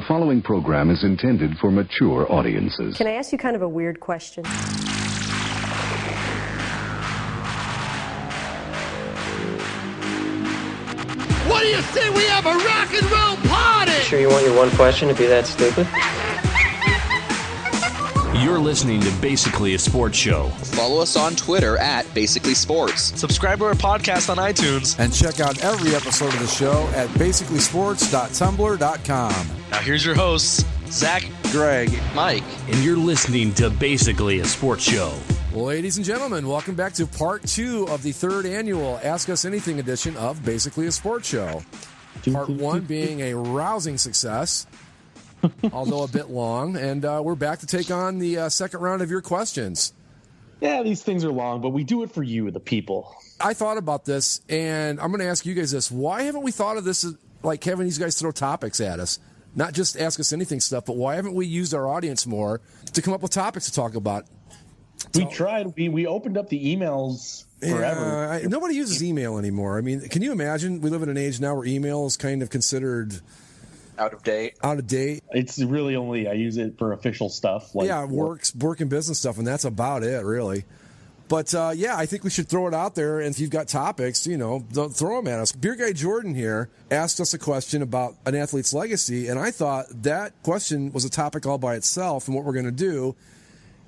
following program is intended for mature audiences. Can I ask you kind of a weird question? What do you say we have a rock and roll party? Sure you want your one question to be that stupid? You're listening to Basically a Sports Show. Follow us on Twitter at Basically Sports. Subscribe to our podcast on iTunes. And check out every episode of the show at basicallysports.tumblr.com. Now here's your hosts, Zach, Greg, Mike. And you're listening to Basically a Sports Show. Ladies and gentlemen, welcome back to part 2 of the 3rd annual Ask Us Anything edition of Basically a Sports Show. Part 1 being a rousing success, although a bit long, and we're back to take on the second round of your questions. Yeah, these things are long, but we do it for you, the people. I thought about this, and I'm going to ask you guys this. Why haven't we thought of this as, like having these guys throw topics at us? Not just Ask Us Anything stuff, but why haven't we used our audience more to come up with topics to talk about? We tried. We opened up the emails forever. Yeah, nobody uses email anymore. I mean, can you imagine? We live in an age now where email is kind of considered out of date. It's really only I use it for official stuff. Like work and business stuff, and that's about it, really. But yeah, I think we should throw it out there. And if you've got topics, don't throw them at us. Beer Guy Jordan here asked us a question about an athlete's legacy, and I thought that question was a topic all by itself. And what we're going to do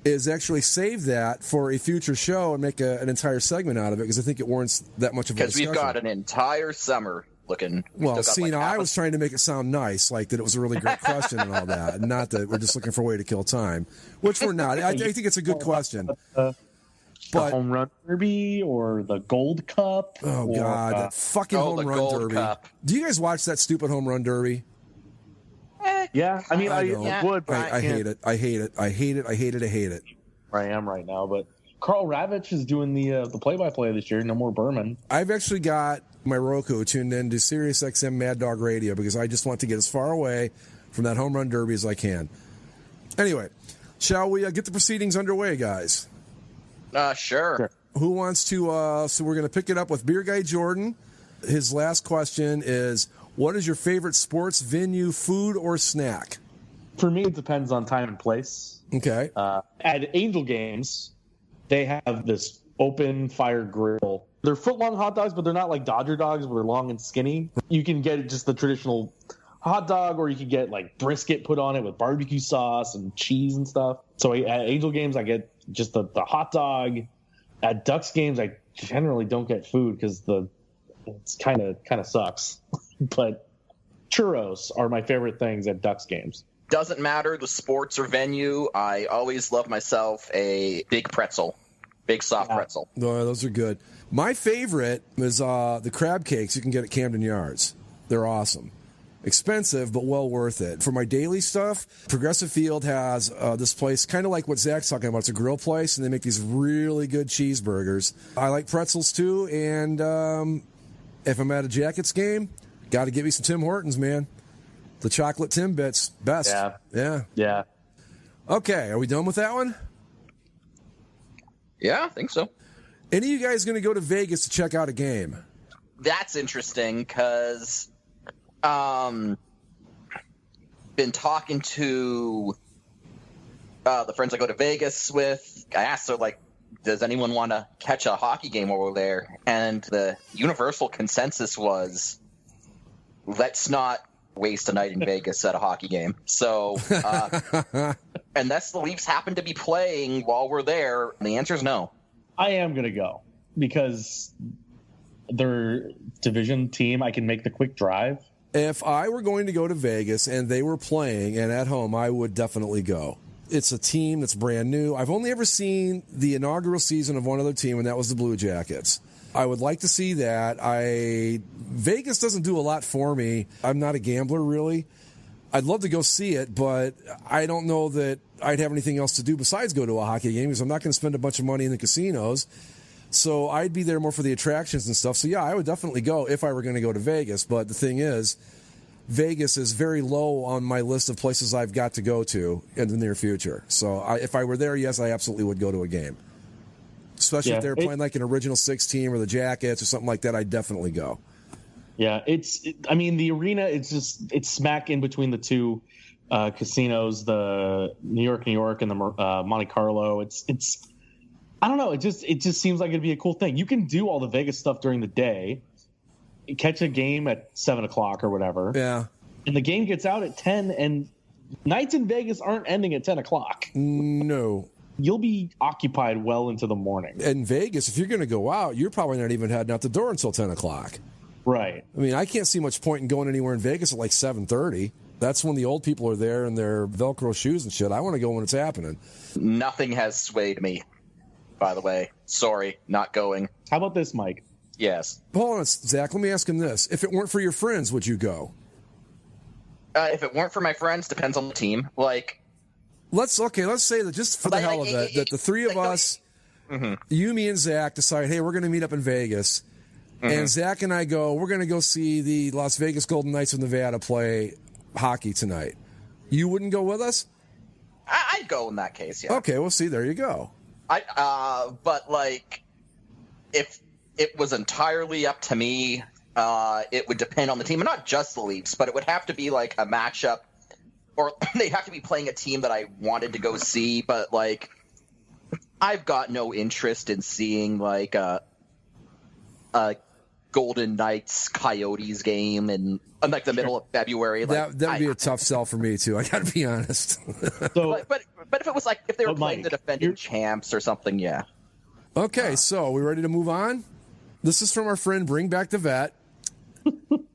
is actually save that for a future show and make an entire segment out of it, because I think it warrants that much of a discussion. Because we've got an entire summer looking. Well, I was trying to make it sound nice, like that it was a really great question and all that, and not that we're just looking for a way to kill time, which we're not. I think it's a good question. But the home run derby or the Gold Cup? Oh, God, that fucking home run derby. Cup. Do you guys watch that stupid home run derby? Yeah, I mean, I would, but I hate it. I hate it. I hate it. I hate it. I hate it. I am right now, but Carl Ravitch is doing the play-by-play this year. No more Berman. I've actually got my Roku tuned into Sirius XM Mad Dog Radio because I just want to get as far away from that home run derby as I can. Anyway, shall we get the proceedings underway, guys? Sure. Who wants to? So we're going to pick it up with Beer Guy Jordan. His last question is, what is your favorite sports venue, food, or snack? For me, it depends on time and place. Okay. At Angel Games, they have this open fire grill. They're foot-long hot dogs, but they're not like Dodger dogs where they're long and skinny. You can get just the traditional hot dog, or you can get like brisket put on it with barbecue sauce and cheese and stuff. So at Angel Games, I get just the hot dog. At Ducks Games, I generally don't get food because it's kind of sucks. But churros are my favorite things at Ducks Games. Doesn't matter the sports or venue. I always love myself a big pretzel, big soft pretzel. No, those are good. My favorite is the crab cakes you can get at Camden Yards. They're awesome. Expensive, but well worth it. For my daily stuff, Progressive Field has this place, kind of like what Zach's talking about. It's a grill place, and they make these really good cheeseburgers. I like pretzels, too, and if I'm at a Jackets game, got to get me some Tim Hortons, man. The chocolate Timbits, best. Yeah. Okay, are we done with that one? Yeah, I think so. Any of you guys going to go to Vegas to check out a game? That's interesting because been talking to the friends I go to Vegas with. I asked her, like, does anyone want to catch a hockey game while we're there? And the universal consensus was, let's not waste a night in Vegas at a hockey game. So, unless the Leafs happen to be playing while we're there, the answer is no. I am going to go because their division team, I can make the quick drive. If I were going to go to Vegas and they were playing and at home, I would definitely go. It's a team that's brand new. I've only ever seen the inaugural season of one other team, and that was the Blue Jackets. I would like to see that. Vegas doesn't do a lot for me. I'm not a gambler, really. I'd love to go see it, but I don't know that I'd have anything else to do besides go to a hockey game because I'm not going to spend a bunch of money in the casinos. So I'd be there more for the attractions and stuff. So, yeah, I would definitely go if I were going to go to Vegas. But the thing is, Vegas is very low on my list of places I've got to go to in the near future. So if I were there, yes, I absolutely would go to a game. Especially if they're playing like an original six team or the Jackets or something like that, I'd definitely go. Yeah, I mean, the arena, it's smack in between the two casinos, the New York, and the Monte Carlo. It's I don't know. It just seems like it'd be a cool thing. You can do all the Vegas stuff during the day, catch a game at 7:00 or whatever. Yeah. And the game gets out at 10, and nights in Vegas aren't ending at 10:00. No. You'll be occupied well into the morning. In Vegas, if you're going to go out, you're probably not even heading out the door until 10:00. Right. I mean, I can't see much point in going anywhere in Vegas at like 7:30. That's when the old people are there in their Velcro shoes and shit. I want to go when it's happening. Nothing has swayed me, by the way. Sorry, not going. How about this, Mike? Yes. Hold on, Zach. Let me ask him this. If it weren't for your friends, would you go? If it weren't for my friends, depends on the team. Like, let's say that just for the hell of it, that the three of us, you, me, and Zach, decide, hey, we're going to meet up in Vegas. And Zach and I we're going to go see the Las Vegas Golden Knights of Nevada play hockey tonight. You wouldn't go with us? I'd go in that case, yeah. Okay, well, see, there you go. But, like, if it was entirely up to me, it would depend on the team. And not just the Leafs, but it would have to be, like, a matchup. Or they'd have to be playing a team that I wanted to go see. But, like, I've got no interest in seeing, like, a Golden Knights Coyotes game in like the middle of February. Like, that would be a tough sell for me too. I got to be honest. So, but if it was like if they were playing the defending champs or something, yeah. Okay, so we ready to move on? This is from our friend Bring Back the Vet.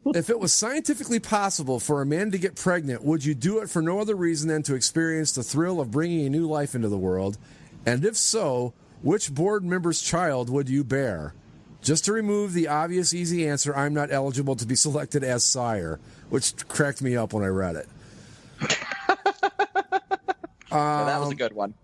If it was scientifically possible for a man to get pregnant, would you do it for no other reason than to experience the thrill of bringing a new life into the world? And if so, which board member's child would you bear? Just to remove the obvious, easy answer, I'm not eligible to be selected as sire, which cracked me up when I read it. Yeah, that was a good one.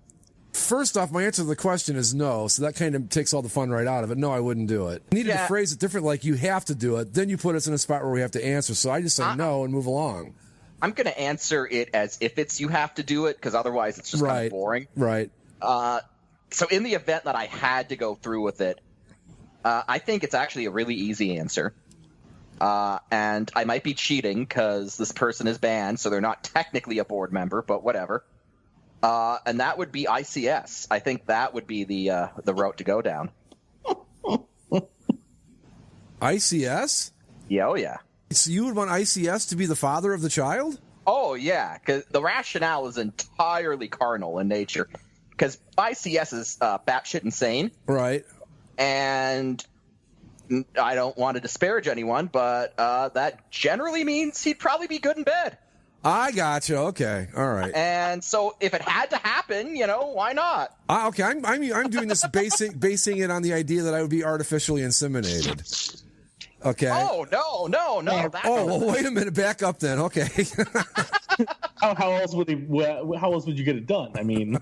First off, my answer to the question is no, so that kind of takes all the fun right out of it. No, I wouldn't do it. I needed to phrase it different, like you have to do it. Then you put us in a spot where we have to answer, so I just say no and move along. I'm going to answer it as if it's you have to do it, because otherwise it's just kind of boring. Right. So in the event that I had to go through with it, I think it's actually a really easy answer. And I might be cheating because this person is banned, so they're not technically a board member, but whatever. And that would be ICS. I think that would be the route to go down. ICS? Yeah, oh yeah. So you would want ICS to be the father of the child? Oh, yeah, because the rationale is entirely carnal in nature. Because ICS is batshit insane. Right. And I don't want to disparage anyone, but that generally means he'd probably be good in bed. I gotcha. Okay. All right. And so if it had to happen, why not? Okay. I'm doing this basing it on the idea that I would be artificially inseminated. Okay. Oh, no. Well, wait a minute. Back up then. Okay. How else would you get it done? I mean,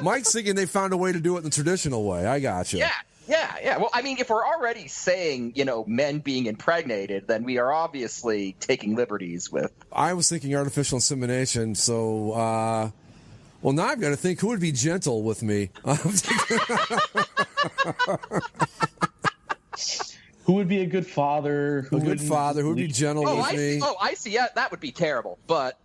Mike's thinking they found a way to do it in the traditional way. I gotcha. Yeah. Well, I mean, if we're already saying, men being impregnated, then we are obviously taking liberties with. I was thinking artificial insemination, so, well, now I've got to think who would be gentle with me. Who would be a good father? Who would be gentle with me? I see. Yeah, that would be terrible. But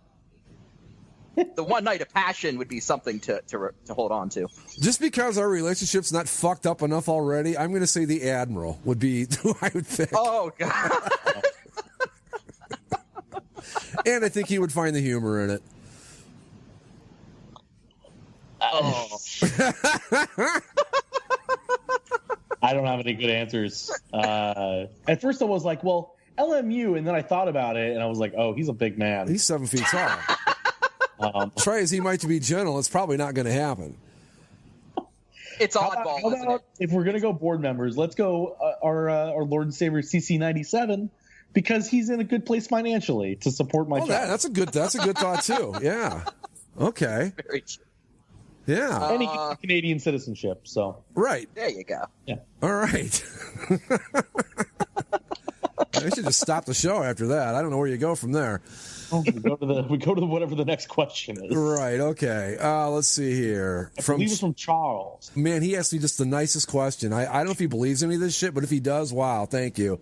the one night of passion would be something to hold on to. Just because our relationship's not fucked up enough already, I'm going to say the Admiral would be who I would pick. Oh, God. And I think he would find the humor in it. Oh. I don't have any good answers. At first I was like, well, LMU, and then I thought about it, and I was like, oh, he's a big man. He's 7 feet tall. Try as he might to be gentle, it's probably not going to happen. It's oddball, isn't it? If we're going to go board members, let's go our Lord and Savior CC97, because he's in a good place financially to support my child. That's a good thought, too. Yeah. Okay. Very true. Yeah. And he gets Canadian citizenship, so. Right. There you go. Yeah. All right. I should just stop the show after that. I don't know where you go from there. We go to whatever the next question is. Right, okay. Let's see here. I believe it's from Charles. Man, he asked me just the nicest question. I don't know if he believes any of this shit, but if he does, wow, thank you.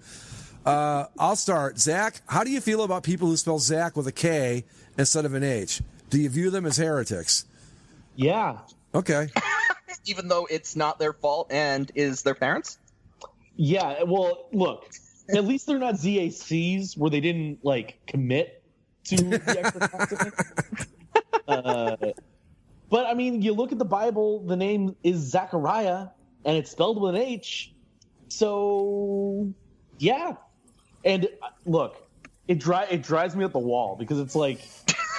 I'll start. Zach, how do you feel about people who spell Zach with a K instead of an H? Do you view them as heretics? Yeah. Okay. Even though it's not their fault and is their parents? Yeah, well, look, at least they're not ZACs where they didn't, commit to the extra consonant. But, I mean, you look at the Bible, the name is Zechariah, and it's spelled with an H. So, yeah. And, look, it drives me up the wall because it's like,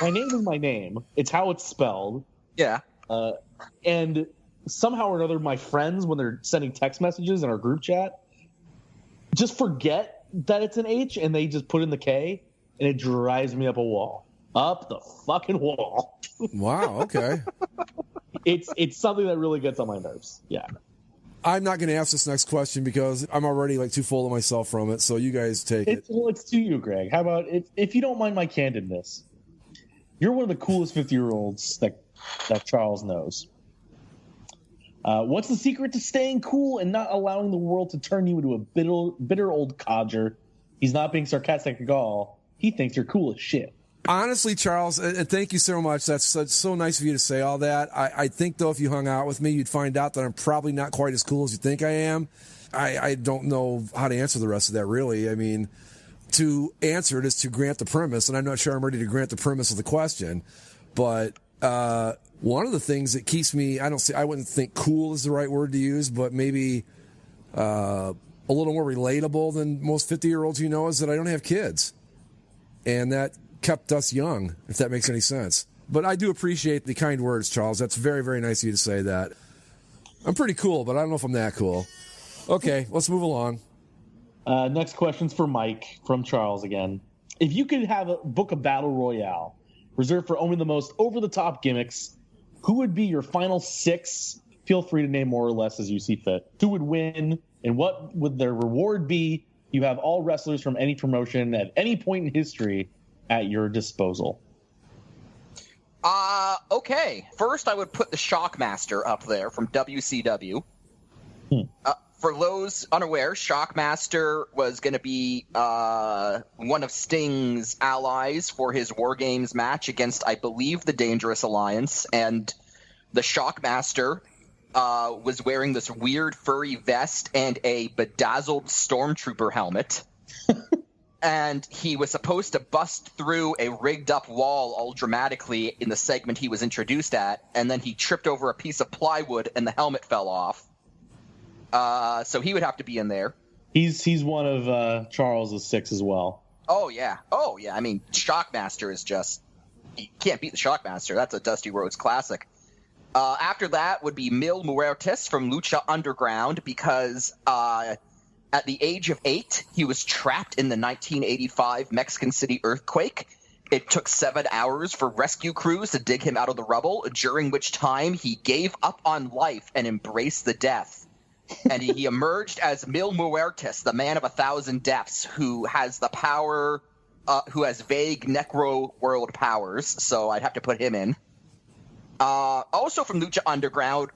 my name is my name. It's how it's spelled. Yeah. And somehow or another, my friends, when they're sending text messages in our group chat, just forget that it's an H and they just put in the K, and it drives me up a wall. Up the fucking wall. Wow, okay. It's something that really gets on my nerves. Yeah. I'm not going to ask this next question because I'm already too full of myself from it, so you guys take it. It's to you, Greg. How about, if you don't mind my candidness, you're one of the coolest 50-year-olds that Charles knows. What's the secret to staying cool and not allowing the world to turn you into a bitter old codger? He's not being sarcastic at all. He thinks you're cool as shit. Honestly, Charles, and thank you so much. That's so nice of you to say all that. I think, though, if you hung out with me, you'd find out that I'm probably not quite as cool as you think I am. I don't know how to answer the rest of that, really. I mean, to answer it is to grant the premise, and I'm not sure I'm ready to grant the premise of the question. But one of the things that keeps me, I wouldn't think cool is the right word to use, but maybe a little more relatable than most 50-year-olds you know, is that I don't have kids. And that kept us young, if that makes any sense. But I do appreciate the kind words, Charles. That's very, very nice of you to say that. I'm pretty cool, but I don't know if I'm that cool. Okay, let's move along. Next question's for Mike from Charles again. If you could have a book a battle royale reserved for only the most over-the-top gimmicks, who would be your final 6? Feel free to name more or less as you see fit. Who would win, and what would their reward be? You have all wrestlers from any promotion at any point in history at your disposal. Okay. First, I would put the Shockmaster up there from WCW. For those unaware, Shockmaster was going to be one of Sting's allies for his War Games match against, I believe, the Dangerous Alliance. And the Shockmaster was wearing this weird furry vest and a bedazzled stormtrooper helmet. And he was supposed to bust through a rigged-up wall all dramatically in the segment he was introduced at, and then he tripped over a piece of plywood and the helmet fell off. So he would have to be in there. He's one of Charles's 6 as well. Oh, yeah. I mean, Shockmaster is just... You can't beat the Shockmaster. That's a Dusty Rhodes classic. After that would be Mil Muertes from Lucha Underground, because... at the age of 8, he was trapped in the 1985 Mexican City earthquake. It took 7 hours for rescue crews to dig him out of the rubble, during which time he gave up on life and embraced the death. And he emerged as Mil Muertes, the man of 1,000 deaths, who has the power, who has vague necro world powers. So I'd have to put him in. Also from Lucha Underground,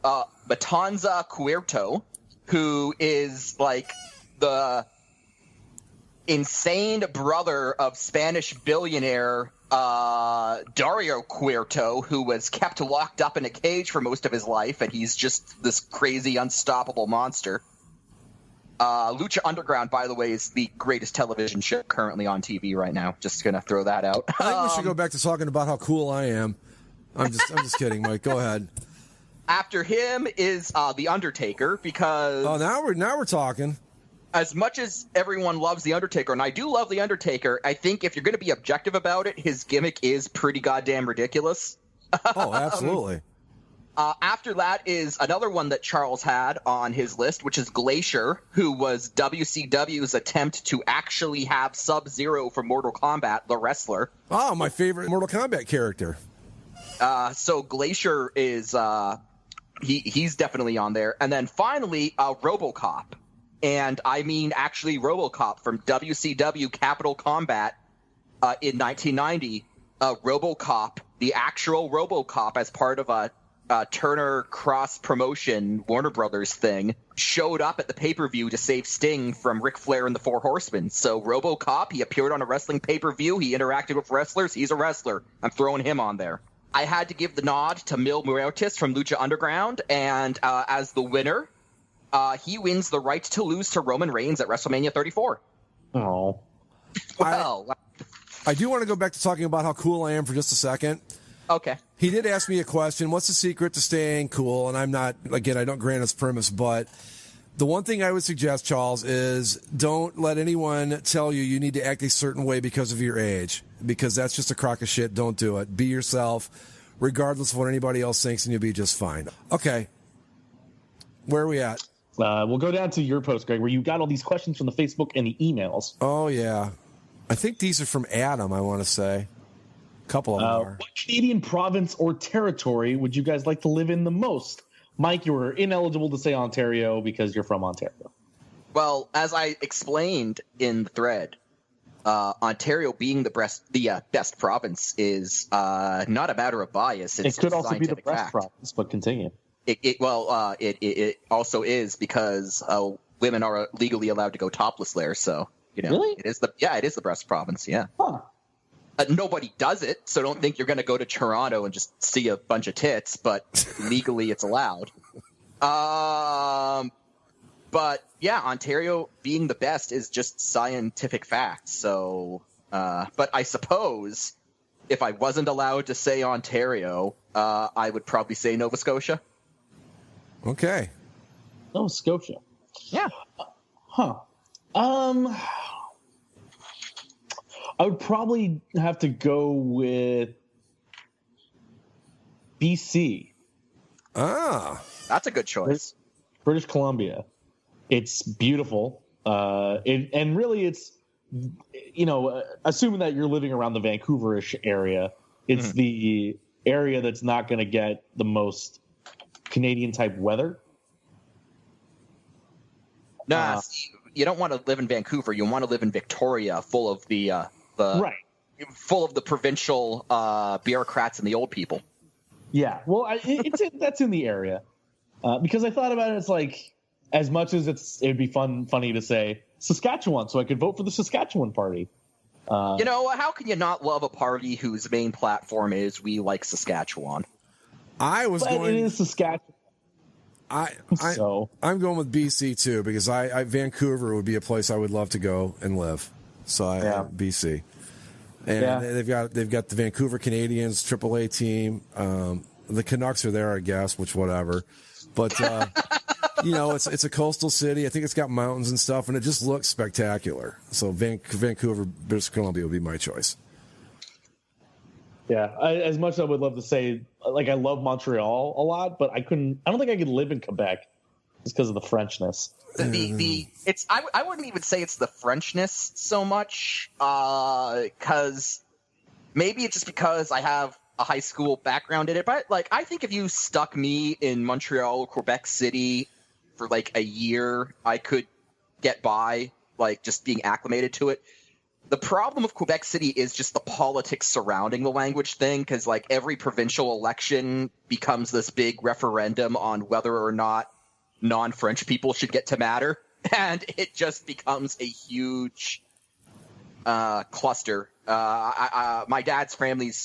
Matanza Cuerto, who is the insane brother of Spanish billionaire Dario Cuerto, who was kept locked up in a cage for most of his life, and he's just this crazy, unstoppable monster. Lucha Underground, by the way, is the greatest television show currently on TV right now. Just gonna throw that out. I think we should go back to talking about how cool I am. I'm just kidding, Mike. Go ahead. After him is The Undertaker, because... Oh, now we're talking. As much as everyone loves The Undertaker, and I do love The Undertaker, I think if you're going to be objective about it, his gimmick is pretty goddamn ridiculous. Oh, absolutely. After that is another one that Charles had on his list, which is Glacier, who was WCW's attempt to actually have Sub-Zero from Mortal Kombat, the wrestler. Oh, my favorite Mortal Kombat character. So Glacier is he's definitely on there. And then finally, RoboCop. And I mean actually RoboCop from WCW Capital Combat in 1990. RoboCop, the actual RoboCop, as part of a Turner cross promotion Warner Brothers thing, showed up at the pay-per-view to save Sting from Ric Flair and the Four Horsemen. So RoboCop, he appeared on a wrestling pay-per-view. He interacted with wrestlers. He's a wrestler. I'm throwing him on there. I had to give the nod to Mil Muertes from Lucha Underground, and as the winner, he wins the right to lose to Roman Reigns at WrestleMania 34. Oh. Well, I do want to go back to talking about how cool I am for just a second. okay. He did ask me a question, what's the secret to staying cool? And I'm not, again, I don't grant his premise, but the one thing I would suggest, Charles, is don't let anyone tell you you need to act a certain way because of your age, because that's just a crock of shit. Don't do it. Be yourself, regardless of what anybody else thinks, and you'll be just fine. Okay. Where are we at? We'll go down to your post, Greg, where you got all these questions from the Facebook and the emails. Oh, yeah. I think these are from Adam, I want to say. A couple of them are. What Canadian province or territory would you guys like to live in the most? Mike, you were ineligible to say Ontario because you're from Ontario. Well, as I explained in the thread, Ontario being the best province is not a matter of bias. It's it could also be the scientific best fact. province, but continue. It also is because women are legally allowed to go topless there. So Really? it is the best province. Yeah. Huh. Nobody does it, so don't think you're going to go to Toronto and just see a bunch of tits. But legally, it's allowed. But yeah, Ontario being the best is just scientific fact. So, but I suppose if I wasn't allowed to say Ontario, I would probably say Nova Scotia. Okay. Nova Scotia. Yeah. Huh. I would probably have to go with BC. Ah. That's a good choice. British Columbia. It's beautiful. And really it's, assuming that you're living around the Vancouverish area, it's the area that's not going to get the most Canadian type weather. Nah, you don't want to live in Vancouver. You want to live in Victoria, full of the right, full of the provincial bureaucrats and the old people. Yeah, well, that's in the area because I thought about it. It's like as much as it'd be funny to say Saskatchewan, so I could vote for the Saskatchewan party. How can you not love a party whose main platform is "We like Saskatchewan"? It is Saskatchewan. I'm going with BC too because Vancouver would be a place I would love to go and live. So BC, and they've got the Vancouver Canadians AAA team. The Canucks are there, I guess, which whatever. But it's a coastal city. I think it's got mountains and stuff, and it just looks spectacular. So Vancouver, British Columbia would be my choice. Yeah, as much as I would love to say, like I love Montreal a lot, but I don't think I could live in Quebec just because of the Frenchness. I wouldn't even say it's the Frenchness so much, because maybe it's just because I have a high school background in it. But like, I think if you stuck me in Montreal or Quebec City for like a year, I could get by, like just being acclimated to it. The problem with Quebec City is just the politics surrounding the language thing, because like every provincial election becomes this big referendum on whether or not non-French people should get to matter, and it just becomes a huge cluster. My dad's family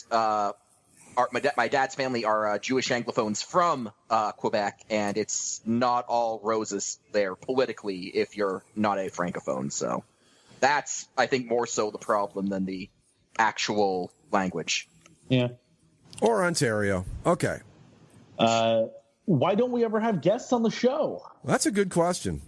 are Jewish Anglophones from Quebec, and it's not all roses there politically if you're not a Francophone. So that's, I think, more so the problem than the actual language. Yeah. Or Ontario. Okay. Why don't we ever have guests on the show? That's a good question.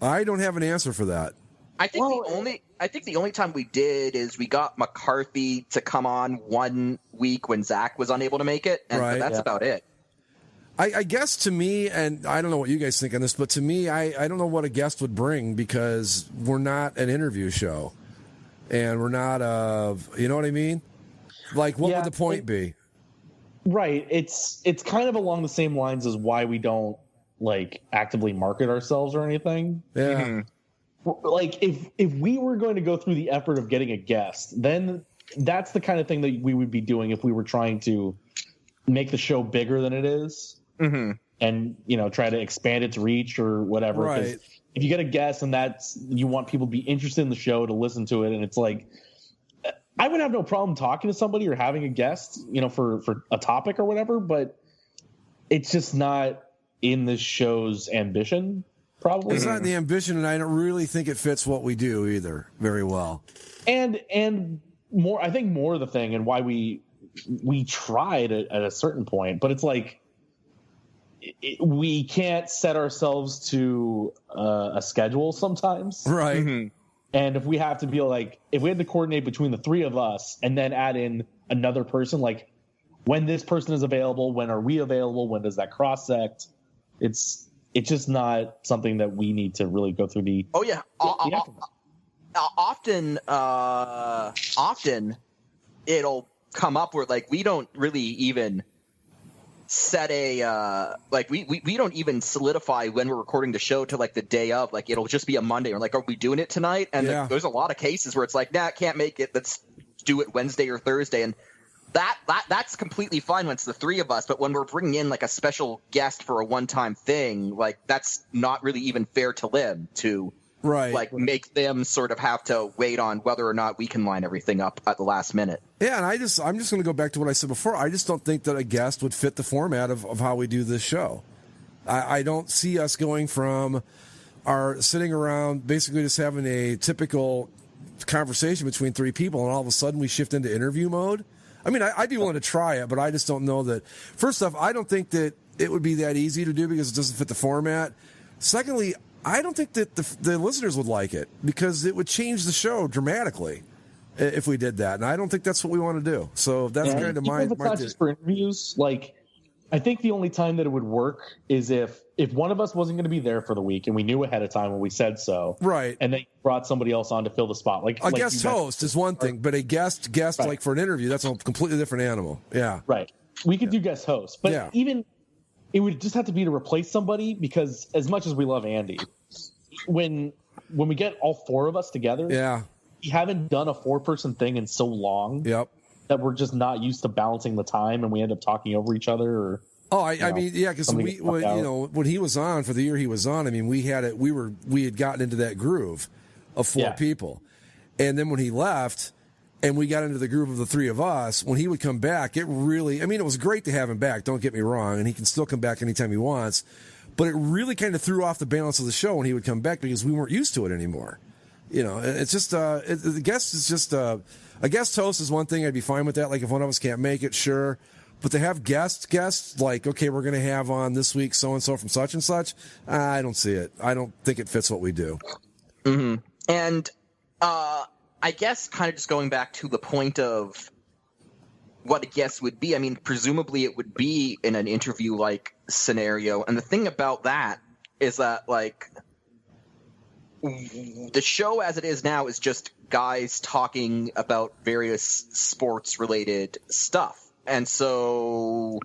I don't have an answer for that. I think the only time we did is we got McCarthy to come on one week when Zach was unable to make it, and that's about it. I guess to me, and I don't know what you guys think on this, but to me, I don't know what a guest would bring because we're not an interview show, and we're not you know what I mean? Like, what would the point be? Right. It's kind of along the same lines as why we don't like actively market ourselves or anything. Yeah. Mm-hmm. Like if we were going to go through the effort of getting a guest, then that's the kind of thing that we would be doing if we were trying to make the show bigger than it is. Mm-hmm. and try to expand its reach or whatever. Right. If you get a guest and you want people to be interested in the show to listen to it, and it's like, I would have no problem talking to somebody or having a guest, for a topic or whatever, but it's just not in the show's ambition, probably. It's not the ambition, and I don't really think it fits what we do either very well. And more, I think more the thing and why we tried at a certain point, but it's like we can't set ourselves to a schedule sometimes. Right. Mm-hmm. And if we have to be like, if we had to coordinate between the three of us and then add in another person, like when this person is available, when are we available? When does that cross sect? It's just not something that we need to really go through the. Oh yeah. Often it'll come up where like we don't really even set a we don't even solidify when we're recording the show to like the day of. Like it'll just be a Monday. We're like, are we doing it tonight? And there's a lot of cases where it's like, nah, can't make it. Let's do it Wednesday or Thursday. And that's completely fine when it's the three of us. But when we're bringing in like a special guest for a one-time thing, like that's not really even fair to them to make them sort of have to wait on whether or not we can line everything up at the last minute. Yeah, and I'm just going to go back to what I said before. I just don't think that a guest would fit the format of how we do this show. I don't see us going from our sitting around basically just having a typical conversation between three people, and all of a sudden we shift into interview mode. I mean, I'd be willing to try it, but I just don't know that. First off, I don't think that it would be that easy to do because it doesn't fit the format. Secondly, I don't think that the listeners would like it because it would change the show dramatically if we did that, and I don't think that's what we want to do. So that's kind of my. Even if it's not just for interviews, like I think the only time that it would work is if one of us wasn't going to be there for the week and we knew ahead of time when we said so, right? And they brought somebody else on to fill the spot. Like a guest host is one thing, but a guest right. Like for an interview, that's a completely different animal. Yeah, right. We could do guest hosts, but even it would just have to be to replace somebody because as much as we love Andy, when we get all four of us together, we haven't done a 4-person thing in so long. Yep. That we're just not used to balancing the time, and we end up talking over each other. Or I mean, yeah, because when he was on for the year he was on, I mean, we had gotten into that groove of 4 people, and then when he left, and we got into the groove of the 3 of us, when he would come back, it was great to have him back. Don't get me wrong, and he can still come back anytime he wants, but it really kind of threw off the balance of the show when he would come back because we weren't used to it anymore. It's just the guest is just a guest host is one thing. I'd be fine with that. Like if one of us can't make it, sure. But to have guests like, okay, we're going to have on this week so-and-so from such and such, I don't see it. I don't think it fits what we do. Mm-hmm. And I guess kind of just going back to the point of what a guest would be, I mean, presumably it would be in an interview-like scenario. And the thing about that is that, like, the show as it is now is just guys talking about various sports-related stuff. And so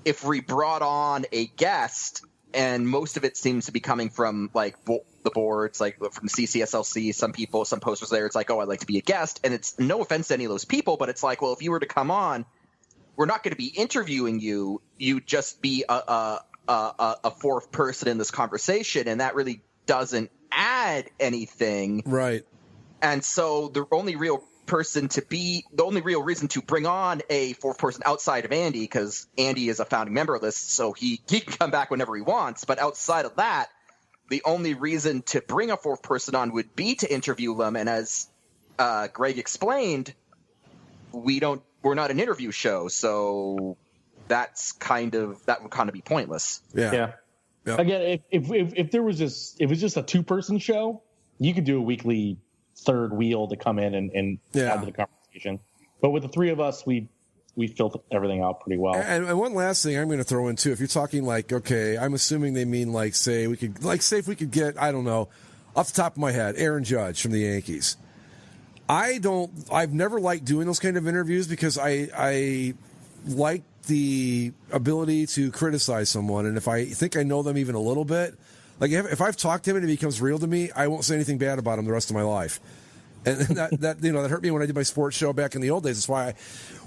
if we brought on a guest, and most of it seems to be coming from, like, the boards, like from CCSLC, some posters there, it's like, oh, I'd like to be a guest. And it's no offense to any of those people, but it's like, well, if you were to come on, we're not going to be interviewing you. You'd just be a 4th person in this conversation, and that really doesn't add anything. Right. And so the only real reason to bring on a 4th person outside of Andy, because Andy is a founding member of this, so he can come back whenever he wants. But outside of that, the only reason to bring a 4th person on would be to interview them. And as Greg explained, we're not an interview show, so that would kind of be pointless. Yeah. Yep. Again, if there was just a 2-person show, you could do a weekly 3rd wheel to come in and add to the conversation. But with the 3 of us, we filled everything out pretty well. And one last thing I'm going to throw in too, if you're talking like, okay, I'm assuming they mean like, say if we could get, I don't know, off the top of my head, Aaron Judge from the Yankees. I've never liked doing those kind of interviews because I like the ability to criticize someone, and if I think I know them even a little bit, like if I've talked to him and it becomes real to me, I won't say anything bad about him the rest of my life. And that hurt me when I did my sports show back in the old days. That's why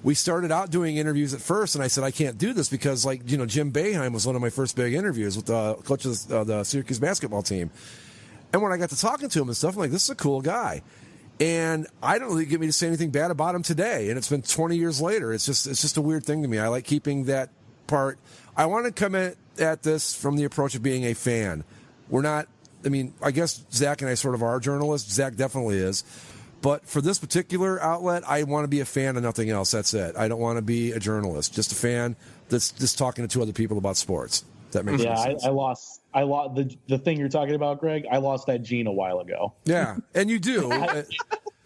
we started out doing interviews at first, and I said I can't do this because, Jim Boeheim was one of my first big interviews with the coach of the Syracuse basketball team. And when I got to talking to him and stuff, I'm like, this is a cool guy. And I don't really get me to say anything bad about him today. And it's been 20 years later. It's just a weird thing to me. I like keeping that part. I want to come at this from the approach of being a fan. We're not. I guess Zach and I sort of are journalists. Zach definitely is. But for this particular outlet, I want to be a fan of nothing else. That's it. I don't want to be a journalist. Just a fan that's just talking to two other people about sports. That makes sense. I lost the thing you're talking about, Greg. I lost that gene a while ago. Yeah, and you do.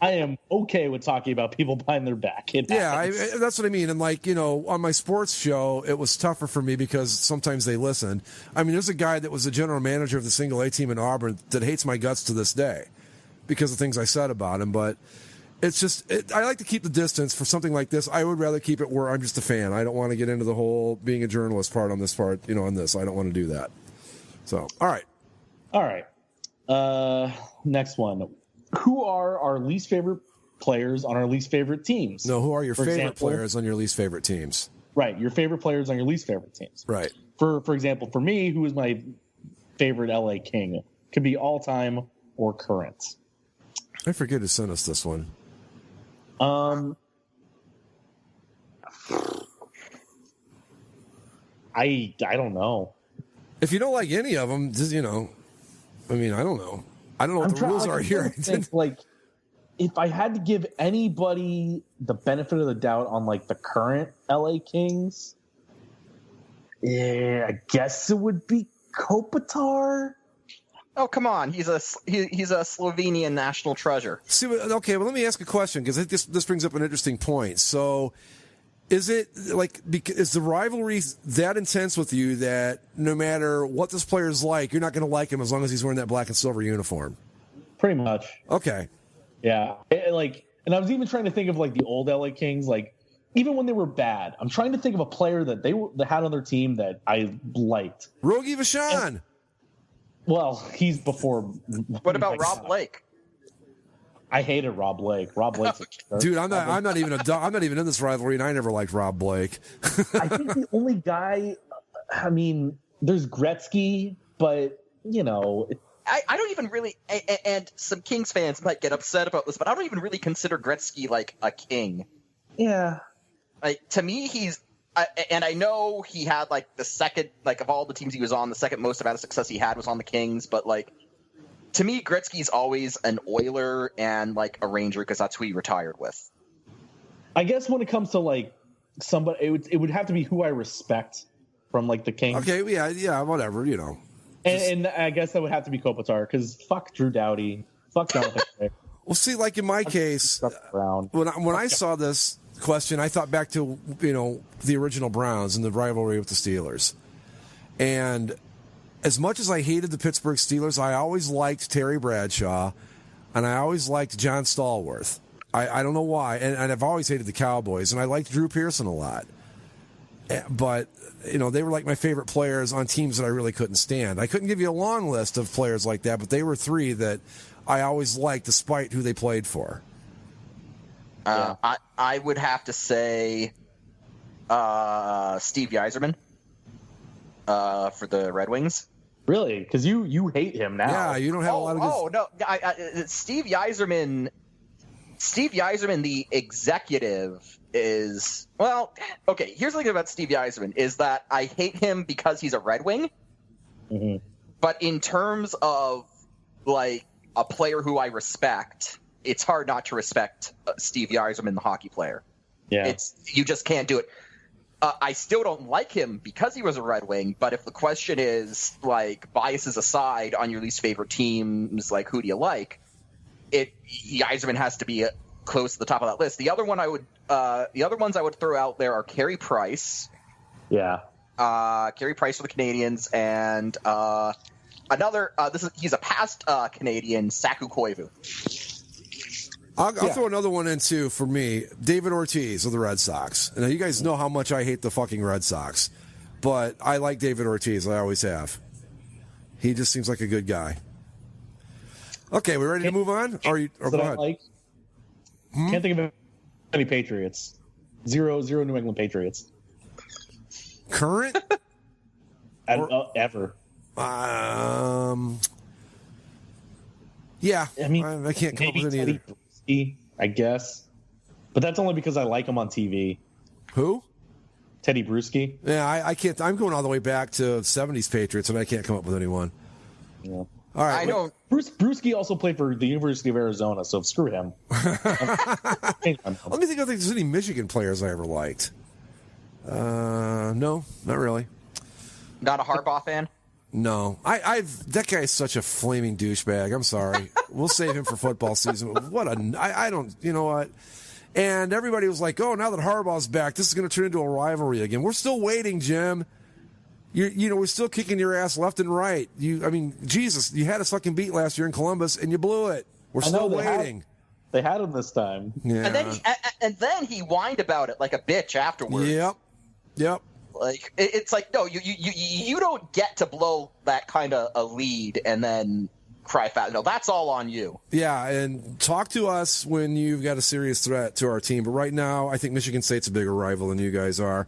I am okay with talking about people behind their back. That's what I mean. And on my sports show, it was tougher for me because sometimes they listened. There's a guy that was the general manager of the single A team in Auburn that hates my guts to this day because of things I said about him. But it's just, I like to keep the distance for something like this. I would rather keep it where I'm just a fan. I don't want to get into the whole being a journalist part on this part, on this. I don't want to do that. So, all right. Next one. Who are our least favorite players on our least favorite teams? No, who are your favorite players on your least favorite teams? Right, your favorite players on your least favorite teams. Right. For example, for me, who is my favorite LA King? Could be all time or current. I forget who sent us this one. I don't know. If you don't like any of them, just, I don't know. I don't know what the rules are here. If I had to give anybody the benefit of the doubt on the current LA Kings, I guess it would be Kopitar. Oh, come on. He's a Slovenian national treasure. Okay, well, let me ask a question because this brings up an interesting point. So is it is the rivalry that intense with you that no matter what this player is like, you're not going to like him as long as he's wearing that black and silver uniform? Pretty much. Okay. Yeah. And I was even trying to think of the old LA Kings, even when they were bad. I'm trying to think of a player that they had on their team that I liked. Rogie Vachon. Well, he's before. What about Rob Blake? I hated Rob Blake. Rob Blake's dude. I'm not even in this rivalry, and I never liked Rob Blake. I think the only guy. There's Gretzky, but I don't even really, and some Kings fans might get upset about this, but I don't even really consider Gretzky a king. Yeah. To me, he's. And I know he had the second, of all the teams he was on, the second most amount of success he had was on the Kings. But to me, Gretzky's always an Oiler and a Ranger because that's who he retired with. I guess when it comes to somebody, it would have to be who I respect from the Kings. Okay, yeah, whatever, And I guess that would have to be Kopitar because fuck Drew Doughty, fuck Jonathan. Well, see, in my case, when I saw this question, I thought back to the original Browns and the rivalry with the Steelers. And as much as I hated the Pittsburgh Steelers, I always liked Terry Bradshaw, and I always liked John Stallworth. I don't know why, and I've always hated the Cowboys, and I liked Drew Pearson a lot. But they were my favorite players on teams that I really couldn't stand. I couldn't give you a long list of players like that, but they were three that I always liked, despite who they played for. I would have to say Steve Yzerman for the Red Wings. Really? Because you hate him now. Yeah, you don't have a lot of good... Oh, no. Steve Yzerman, the executive, is... Well, okay, here's the thing about Steve Yzerman, is that I hate him because he's a Red Wing. Mm-hmm. But in terms of, a player who I respect... It's hard not to respect Steve Yzerman, the hockey player. Yeah, you just can't do it. I still don't like him because he was a Red Wing. But if the question is biases aside on your least favorite teams, who do you like? Yzerman has to be close to the top of that list. The other ones I would throw out there are Carey Price. Yeah, Carey Price for the Canadians, and another. He's a past Canadian, Saku Koivu. I'll throw another one in, too, for me. David Ortiz of the Red Sox. Now, you guys know how much I hate the fucking Red Sox. But I like David Ortiz. I always have. He just seems like a good guy. Okay, we ready to move on? Go ahead. Can't think of any Patriots. Zero New England Patriots. Current? Ever. Yeah. I mean, I can't come up with any Teddy Bruschi, I guess. But that's only because I like him on TV. Who? Teddy Bruschi. Yeah, I can't. I'm going all the way back to 70s Patriots, and I can't come up with anyone. Yeah. All right. I know. Bruschi also played for the University of Arizona, so screw him. Let me think if there's any Michigan players I ever liked. No, not really. Not a Harbaugh fan? No, that guy is such a flaming douchebag. I'm sorry. We'll save him for football season. I don't, you know what? And everybody was like, oh, now that Harbaugh's back, this is going to turn into a rivalry again. We're still waiting, Jim. We're still kicking your ass left and right. Jesus, you had us fucking beat last year in Columbus, and you blew it. We're still waiting. They had him this time. Yeah. And then he whined about it like a bitch afterwards. Yep. Like it's like, no, you don't get to blow that kind of a lead and then cry foul. No, that's all on you. Yeah, and talk to us when you've got a serious threat to our team. But right now, I think Michigan State's a bigger rival than you guys are,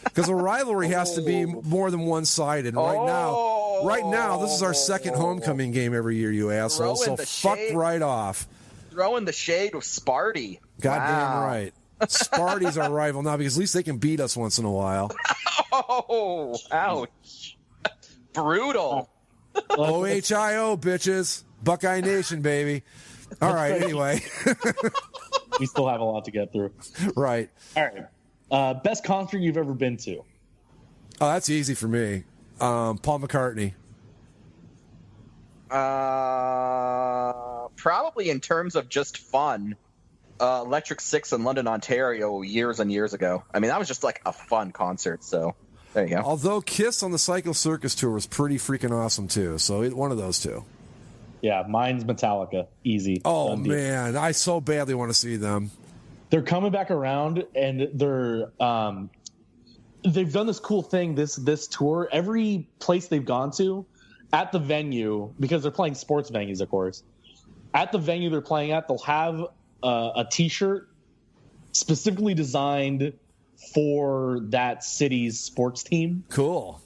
because a rivalry has to be more than one-sided. And right now, this is our second homecoming game every year, you asshole. So fuck right off. Throwing the shade with Sparty. Goddamn right. Sparty's our rival now, because at least they can beat us once in a while. Oh, ouch. Brutal. OHIO, bitches. Buckeye Nation, baby. All right, anyway. We still have a lot to get through. Right. All right. Best concert you've ever been to? Oh, that's easy for me. Paul McCartney. Probably in terms of just fun. Electric Six in London, Ontario, years and years ago. I mean, that was just like a fun concert. So there you go. Although Kiss on the Psycho Circus tour was pretty freaking awesome too. So one of those two. Yeah, mine's Metallica. Easy. Oh man, I so badly want to see them. They're coming back around, and they're they've done this cool thing. This tour, every place they've gone to, at the venue, because they're playing sports venues, of course. At the venue they're playing at, they'll have a T-shirt specifically designed for that city's sports team. Cool.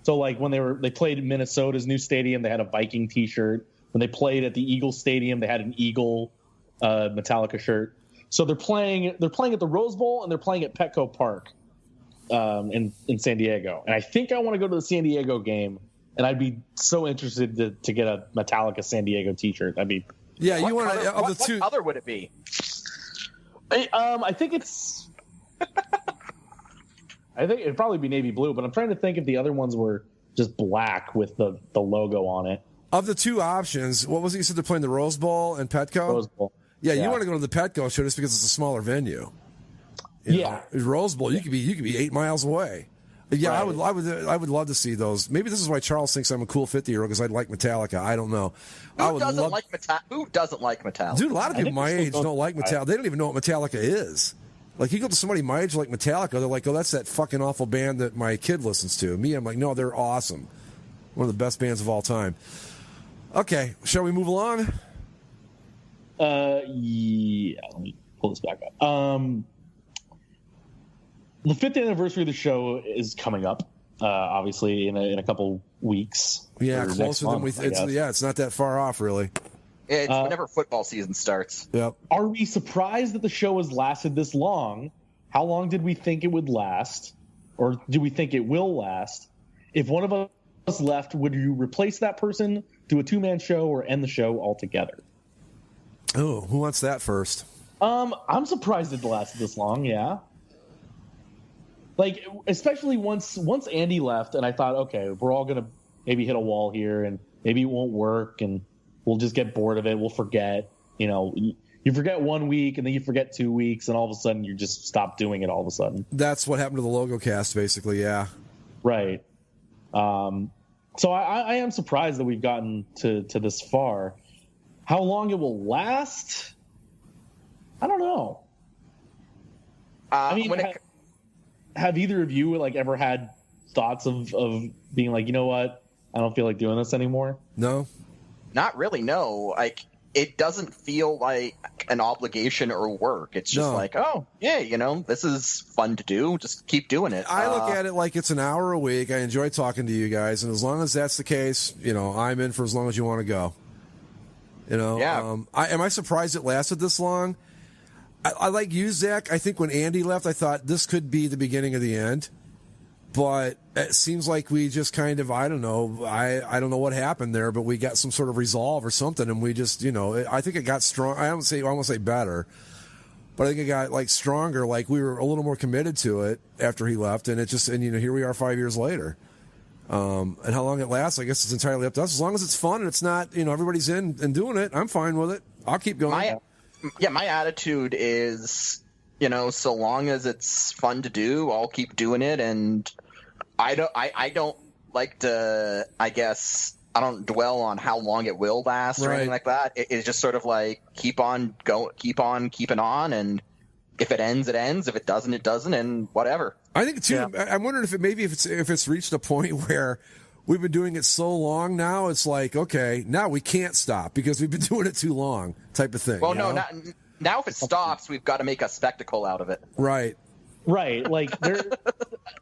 So, like when they played Minnesota's new stadium, they had a Viking T-shirt. When they played at the Eagle Stadium, they had an Eagle Metallica shirt. So they're playing at the Rose Bowl, and they're playing at Petco Park in San Diego. And I think I want to go to the San Diego game, and I'd be so interested to get a Metallica San Diego T-shirt. That'd be you want to what color would it be? I think it's. I think it'd probably be navy blue, but I'm trying to think if the other ones were just black with the logo on it. Of the two options, what was it you said they're playing the Rose Bowl and Petco? Rose Bowl. Yeah, you want to go to the Petco show just because it's a smaller venue. You know, Rose Bowl, you could be 8 miles away. Yeah, right. I would love to see those. Maybe this is why Charles thinks I'm a cool 50-year-old, because I'd like Metallica. I don't know. Who doesn't like Metallica? Dude, a lot of people my age don't like Metallica. They don't even know what Metallica is. Like, you go to somebody my age like Metallica, they're like, oh, that's that fucking awful band that my kid listens to. Me, I'm like, no, they're awesome. One of the best bands of all time. Okay, shall we move along? Yeah, let me pull this back up. The 5th anniversary of the show is coming up, obviously in a couple weeks. Yeah, closer than we. It's not that far off, really. Yeah, it's whenever football season starts. Yep. Are we surprised that the show has lasted this long? How long did we think it would last, or do we think it will last? If one of us left, would you replace that person, do a 2-man show, or end the show altogether? Oh, who wants that first? I'm surprised it lasted this long. Yeah. Like, especially once Andy left, and I thought, okay, we're all gonna maybe hit a wall here, and maybe it won't work, and we'll just get bored of it. We'll forget. You know, you forget 1 week, and then you forget 2 weeks, and all of a sudden you just stop doing it. All of a sudden, that's what happened to the Logo Cast, basically. Yeah. Right. So I am surprised that we've gotten to this far. How long it will last? I don't know. I mean, have either of you ever had thoughts of being like, you know what, I don't feel like doing this anymore? No, not really. No, it doesn't feel like an obligation or work. It's just like, oh, yeah, this is fun to do. Just keep doing it. I look at it like it's an hour a week. I enjoy talking to you guys, and as long as that's the case, I'm in for as long as you want to go. Yeah. Am I surprised it lasted this long? I like you, Zach. I think when Andy left, I thought this could be the beginning of the end. But it seems like we just kind of, I don't know. I don't know what happened there, but we got some sort of resolve or something, and we just, I think it got strong. I won't say better, but I think it got like stronger. Like we were a little more committed to it after he left, and here we are 5 years later. And how long it lasts, I guess it's entirely up to us. As long as it's fun and it's not, everybody's in and doing it, I'm fine with it. I'll keep going. My attitude is, so long as it's fun to do, I'll keep doing it. And I don't like to, I guess, I don't dwell on how long it will last or anything like that. It's just sort of like keep on keeping on. And if it ends, it ends. If it doesn't, it doesn't. And whatever. I think too. Yeah. I'm wondering if it's reached a point where we've been doing it so long now, it's like, okay, now we can't stop because we've been doing it too long, type of thing. Well, now if it stops, we've got to make a spectacle out of it. Right. Like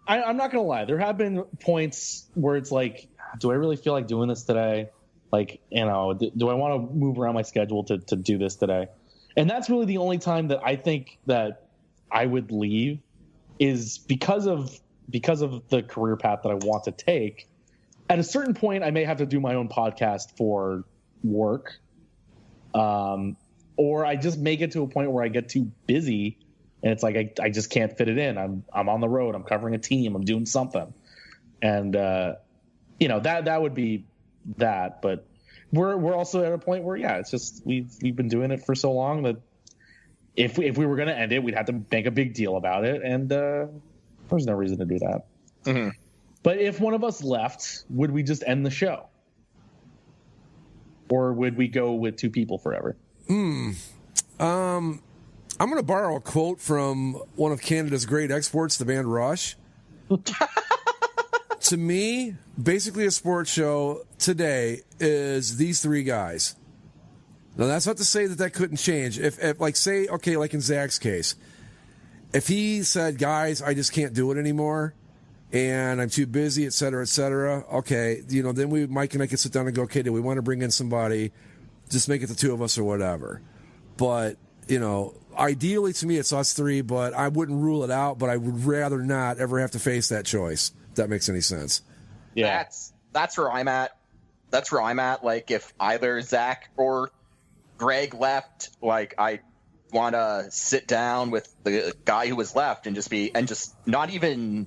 I'm not gonna lie. There have been points where it's like, do I really feel like doing this today? Like, do I want to move around my schedule to do this today? And that's really the only time that I think that I would leave is because of the career path that I want to take. At a certain point, I may have to do my own podcast for work, or I just may get to a point where I get too busy, and it's like I just can't fit it in. I'm on the road. I'm covering a team. I'm doing something, and that would be that. But we're also at a point where it's just we've been doing it for so long that if we were going to end it, we'd have to make a big deal about it, and there's no reason to do that. Mm-hmm. But if one of us left, would we just end the show? Or would we go with two people forever? I'm going to borrow a quote from one of Canada's great exports, the band Rush. To me, basically a sports show today is these three guys. Now, that's not to say that couldn't change. If like in Zach's case, if he said, guys, I just can't do it anymore, and I'm too busy, et cetera, okay, then Mike and I can sit down and go, okay, do we want to bring in somebody, just make it the two of us or whatever. But, ideally to me it's us three, but I wouldn't rule it out, but I would rather not ever have to face that choice, if that makes any sense. Yeah. That's where I'm at. Like, if either Zach or Greg left, like, I want to sit down with the guy who was left and just not even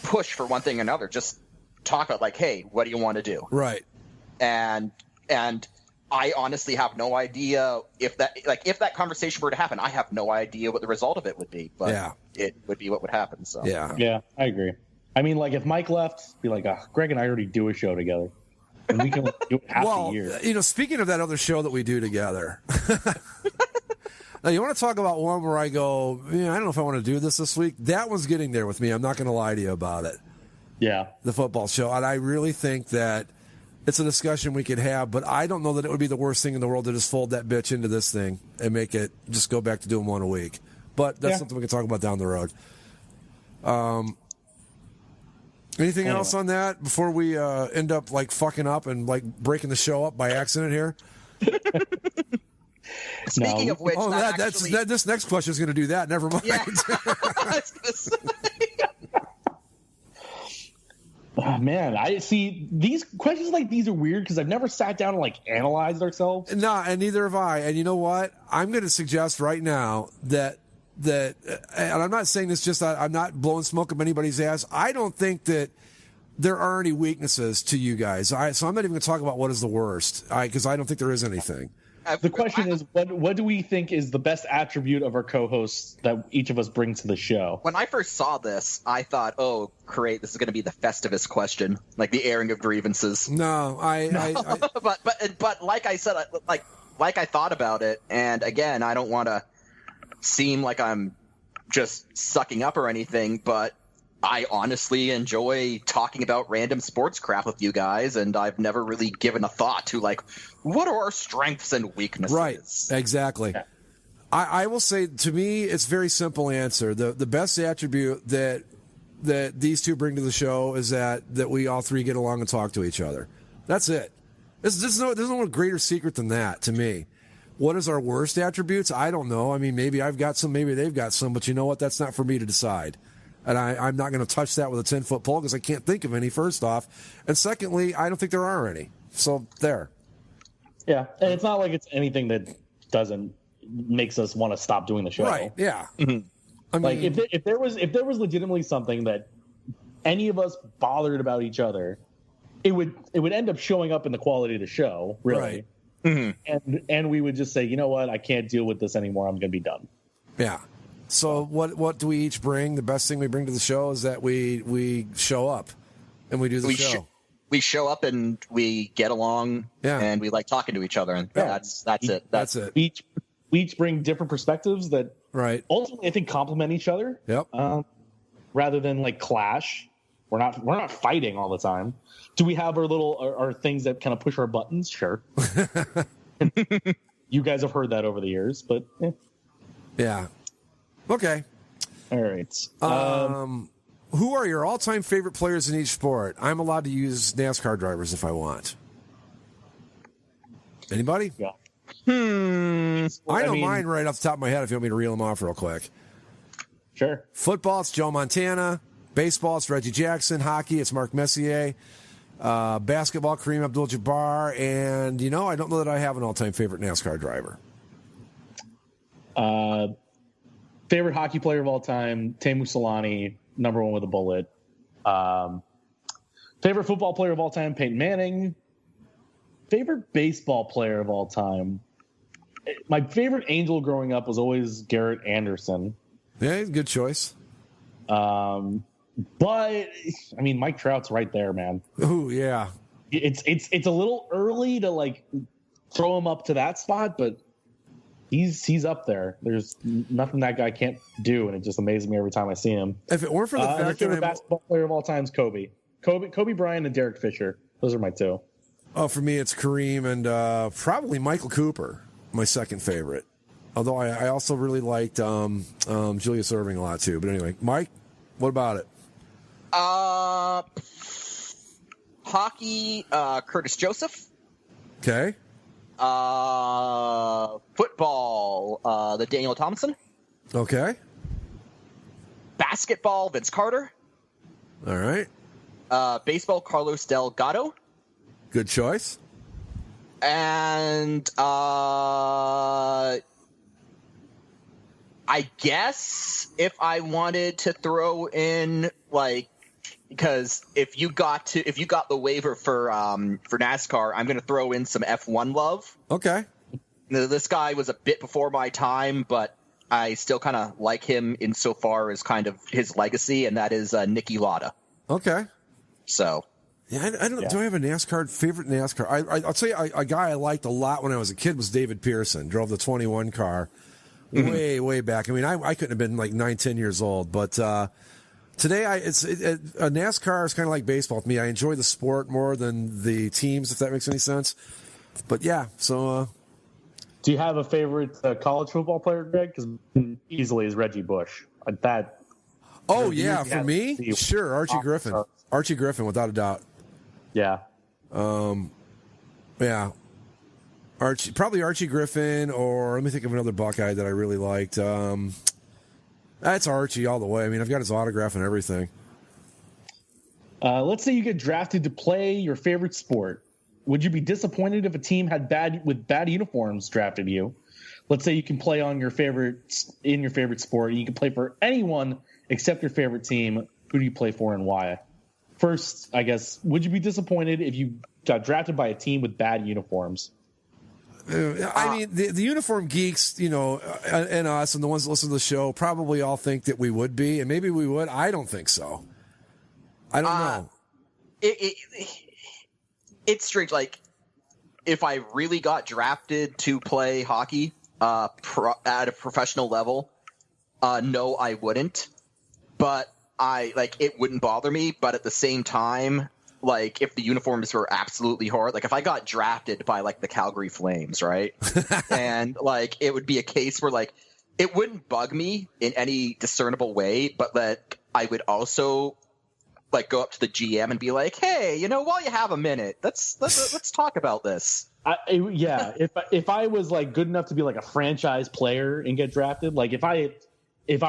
push for one thing or another, just talk about like, hey, what do you want to do? Right. And I honestly have no idea if that conversation were to happen. I have no idea what the result of it would be, but it would be what would happen. So yeah, I agree. I mean, like if Mike left, be like, Greg and I already do a show together, and we can do it half a year. Speaking of that other show that we do together. Now, you want to talk about one where I go, I don't know if I want to do this week? That one's getting there with me. I'm not going to lie to you about it. Yeah. The football show. And I really think that it's a discussion we could have, but I don't know that it would be the worst thing in the world to just fold that bitch into this thing and make it just go back to doing one a week. But that's something we can talk about down the road. Anything else on that before we end up like fucking up and like breaking the show up by accident here? Speaking of which, this next question is going to do that. Never mind. Yeah. Oh, man, I see these questions like these are weird because I've never sat down and like analyzed ourselves. No, and neither have I. And you know what? I'm going to suggest right now that, and I'm not saying this just, I'm not blowing smoke up anybody's ass. I don't think that there are any weaknesses to you guys. So I'm not even going to talk about what is the worst, because I don't think there is anything. The question is, what do we think is the best attribute of our co-hosts that each of us brings to the show? When I first saw this, I thought, oh, great, this is going to be the Festivus question, like the airing of grievances. No, but like I said, like I thought about it, and again, I don't want to seem like I'm just sucking up or anything, but I honestly enjoy talking about random sports crap with you guys, and I've never really given a thought to, like, what are our strengths and weaknesses? Right, exactly. Yeah. I will say, to me, it's a very simple answer. The best attribute that these two bring to the show is that we all three get along and talk to each other. That's it. There's no greater secret than that to me. What is our worst attributes? I don't know. I mean, maybe I've got some, maybe they've got some, but you know what? That's not for me to decide. And I'm not going to touch that with a 10-foot pole because I can't think of any, first off. And secondly, I don't think there are any. So there. Yeah, and it's not like it's anything that makes us want to stop doing the show. Right, yeah. Mm-hmm. I mean, like, if there was legitimately something that any of us bothered about each other, it would end up showing up in the quality of the show, really. Right. Mm-hmm. And we would just say, you know what, I can't deal with this anymore. I'm going to be done. Yeah. So what do we each bring? The best thing we bring to the show is that we show up and we do the show. We show up and we get along, and we like talking to each other, and that's it. That's it. We each bring different perspectives that ultimately I think complement each other. Yep. Rather than like clash. We're not fighting all the time. Do we have our things that kind of push our buttons? Sure. You guys have heard that over the years, but yeah. Okay. All right. Who are your all-time favorite players in each sport? I'm allowed to use NASCAR drivers if I want. Anybody? Yeah. I know mine right off the top of my head if you want me to reel them off real quick. Sure. Football, it's Joe Montana. Baseball, it's Reggie Jackson. Hockey, it's Mark Messier. Basketball, Kareem Abdul-Jabbar. And, I don't know that I have an all-time favorite NASCAR driver. Favorite hockey player of all time, Teemu Selanne, number one with a bullet. Favorite football player of all time, Peyton Manning. Favorite baseball player of all time. My favorite Angel growing up was always Garrett Anderson. Yeah, he's a good choice. But I mean, Mike Trout's right there, man. Ooh, yeah. It's a little early to like throw him up to that spot, but he's up there. There's nothing that guy can't do, and it just amazes me every time I see him. If it weren't for the fact that basketball player of all time is Kobe Bryant and Derek Fisher. Those are my two. Oh, for me, it's Kareem and probably Michael Cooper, my second favorite. Although I also really liked Julius Erving a lot too. But anyway, Mike, what about it? Hockey, Curtis Joseph. Okay. Football, the Daniel Thompson. Okay. Basketball, Vince Carter. All right. Baseball, Carlos Delgado. Good choice. And I guess if I wanted to throw in because if you got the waiver for NASCAR, I'm going to throw in some F1 love. Okay. This guy was a bit before my time, but I still kind of like him insofar as kind of his legacy, and that is Niki Lauda. Okay. So. Yeah, I don't. Yeah. Do I have a favorite NASCAR? I'll tell you, a guy I liked a lot when I was a kid was David Pearson. Drove the 21 car way back. I mean, I couldn't have been like 9-10 years old, but today a NASCAR is kind of like baseball with me. I enjoy the sport more than the teams, if that makes any sense. But yeah, so. Do you have a favorite college football player, Greg? Because easily is Reggie Bush. That. Oh yeah, for me, sure, Archie Griffin. Archie Griffin, without a doubt. Yeah. Yeah. Probably Archie Griffin, or let me think of another Buckeye that I really liked. That's Archie all the way. I mean, I've got his autograph and everything. Let's say you get drafted to play your favorite sport. Would you be disappointed if a team had bad uniforms drafted you? Let's say you can play in your favorite sport. You can play for anyone except your favorite team. Who do you play for and why? First, I guess, would you be disappointed if you got drafted by a team with bad uniforms? I mean, the uniform geeks, and us and the ones that listen to the show probably all think that we would be, and maybe we would. I don't think so. I don't know. It's strange. Like, if I really got drafted to play hockey at a professional level, no, I wouldn't. But it wouldn't bother me, but at the same time, like, if the uniforms were absolutely hard, like if I got drafted by like the Calgary Flames, right? And like it would be a case where like it wouldn't bug me in any discernible way, but that I would also like go up to the GM and be like, "Hey, while you have a minute, let's talk about this." If I was like good enough to be like a franchise player and get drafted, like if I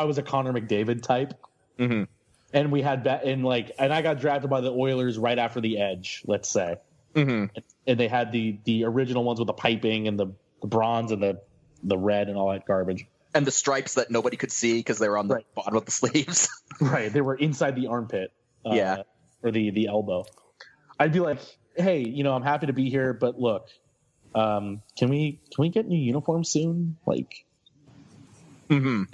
was a Connor McDavid type, and we had and I got drafted by the Oilers right after the Edge, let's say, and they had the original ones with the piping and the bronze and the red and all that garbage, and the stripes that nobody could see because they were on the bottom of the sleeves. Right, they were inside the armpit, or the elbow. I'd be like, "Hey, I'm happy to be here, but look, can we get new uniforms soon?" Like, and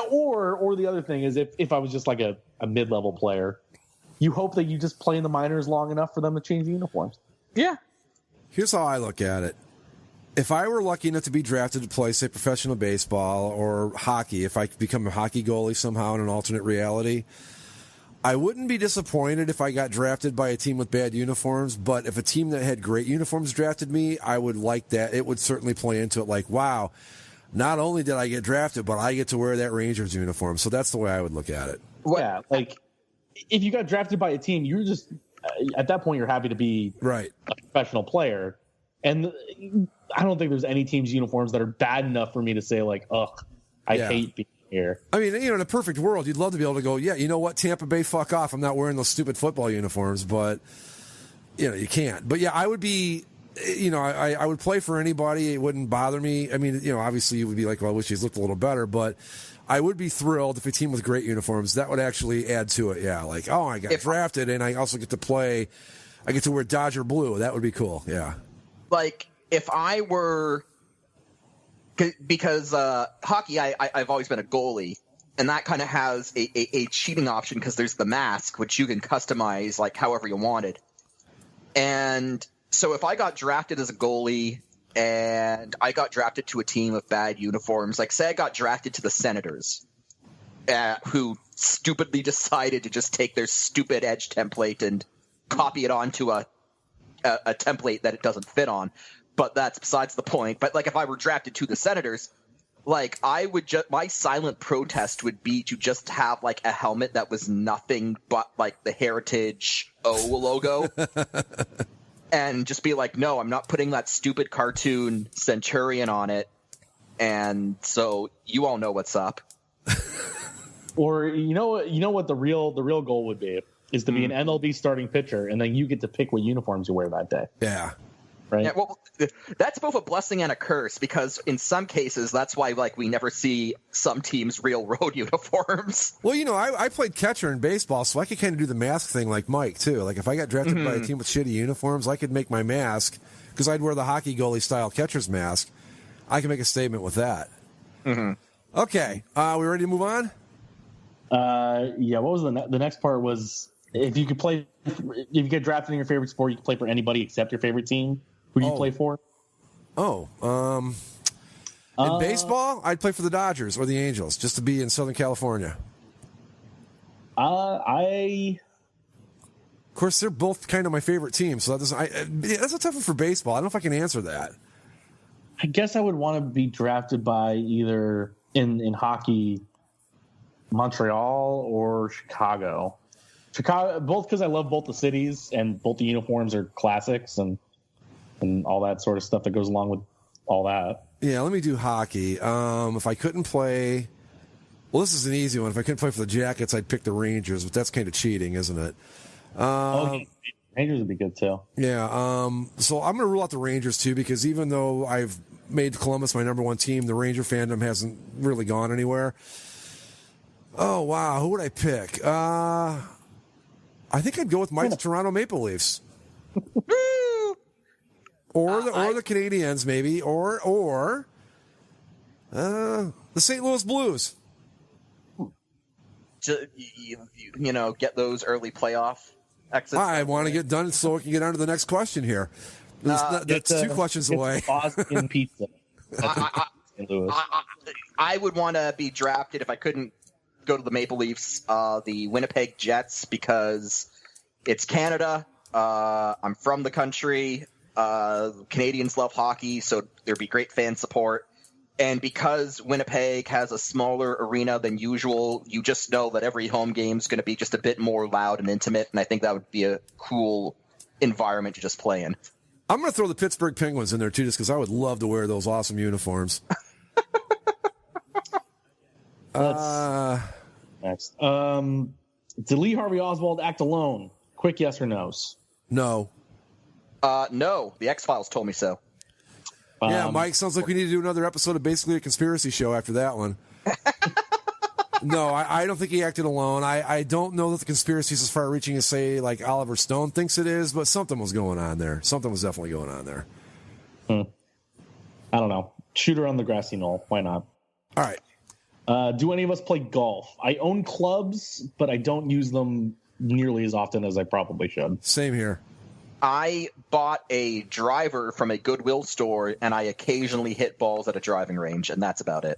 or the other thing is if I was just like a mid-level player, you hope that you just play in the minors long enough for them to change the uniforms. Yeah. Here's how I look at it. If I were lucky enough to be drafted to play, say, professional baseball or hockey, if I could become a hockey goalie somehow in an alternate reality, I wouldn't be disappointed if I got drafted by a team with bad uniforms, but if a team that had great uniforms drafted me, I would like that. It would certainly play into it like, wow, not only did I get drafted, but I get to wear that Rangers uniform. So that's the way I would look at it. Yeah, like if you got drafted by a team, you're just at that point you're happy to be a professional player, and I don't think there's any team's uniforms that are bad enough for me to say like, ugh, I hate being here. I mean, in a perfect world, you'd love to be able to go, yeah, you know what, Tampa Bay, fuck off. I'm not wearing those stupid football uniforms, but you can't. But yeah, I would be. I would play for anybody. It wouldn't bother me. I mean, obviously you would be like, well, I wish he's looked a little better, but I would be thrilled if a team with great uniforms. That would actually add to it. Yeah, like, oh, I got drafted and I also get to play. I get to wear Dodger blue. That would be cool. Yeah. Like if I were, because hockey, I've always been a goalie, and that kind of has a cheating option because there's the mask, which you can customize like however you wanted. And so if I got drafted as a goalie and I got drafted to a team of bad uniforms, like say I got drafted to the Senators, who stupidly decided to just take their stupid Edge template and copy it onto a template that it doesn't fit on. But that's besides the point. But like if I were drafted to the Senators, like I would my silent protest would be to just have like a helmet that was nothing but like the Heritage O logo. And just be like, no, I'm not putting that stupid cartoon Centurion on it. And so you all know what's up. Or you know what the real goal would be is to be an MLB starting pitcher, and then you get to pick what uniforms you wear that day. Yeah. Right. Yeah, well, that's both a blessing and a curse, because in some cases that's why like we never see some teams' real road uniforms. Well, I played catcher in baseball, so I could kind of do the mask thing like Mike too. Like if I got drafted by a team with shitty uniforms, I could make my mask because I'd wear the hockey goalie style catcher's mask. I can make a statement with that. Okay, we ready to move on? Yeah. What was the next part? Was if you get drafted in your favorite sport, you can play for anybody except your favorite team. Who do you play for? In baseball, I'd play for the Dodgers or the Angels, just to be in Southern California. Of course, they're both kind of my favorite teams, so that's a tough one for baseball. I don't know if I can answer that. I guess I would want to be drafted by either in hockey, Montreal or Chicago. Both because I love both the cities and both the uniforms are classics and all that sort of stuff that goes along with all that. Yeah, let me do hockey. If I couldn't play... Well, this is an easy one. If I couldn't play for the Jackets, I'd pick the Rangers, but that's kind of cheating, isn't it? Rangers would be good, too. Yeah, so I'm going to rule out the Rangers, too, because even though I've made Columbus my number one team, the Ranger fandom hasn't really gone anywhere. Oh, wow. Who would I pick? I think I'd go with Mike's Toronto Maple Leafs. Or the Canadiens, maybe, or the St. Louis Blues. Get those early playoff exits. I want to get done so we can get on to the next question here. That's two questions away. Boston pizza. I would want to be drafted if I couldn't go to the Maple Leafs. The Winnipeg Jets, because it's Canada. I'm from the country. Canadians love hockey, so there'd be great fan support. And because Winnipeg has a smaller arena than usual, you just know that every home game is going to be just a bit more loud and intimate, and I think that would be a cool environment to just play in. I'm going to throw the Pittsburgh Penguins in there, too, just because I would love to wear those awesome uniforms. Next. Did Lee Harvey Oswald act alone? Quick yes or no's. No. No. The X-Files told me so. Yeah, Mike, sounds like we need to do another episode of basically a conspiracy show after that one. No, I don't think he acted alone. I don't know that the conspiracy is as far-reaching as, say, like Oliver Stone thinks it is, but something was going on there. Something was definitely going on there. I don't know. Shooter on the grassy knoll. Why not? All right. Do any of us play golf? I own clubs, but I don't use them nearly as often as I probably should. Same here. I bought a driver from a Goodwill store, and I occasionally hit balls at a driving range, and that's about it.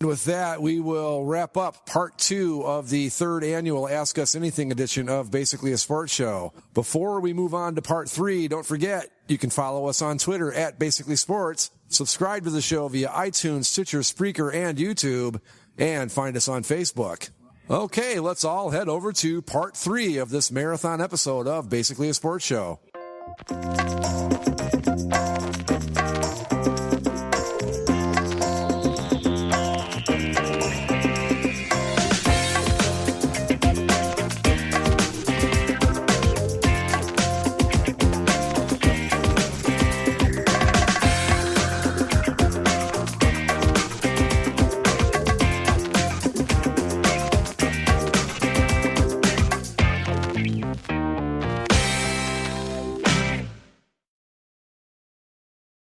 With that, we will wrap up part 2 of the 3rd annual Ask Us Anything edition of Basically a Sports Show. Before we move on to part 3, don't forget, you can follow us on Twitter at Basically Sports, subscribe to the show via iTunes, Stitcher, Spreaker, and YouTube, and find us on Facebook. Okay, let's all head over to part 3 of this marathon episode of Basically a Sports Show.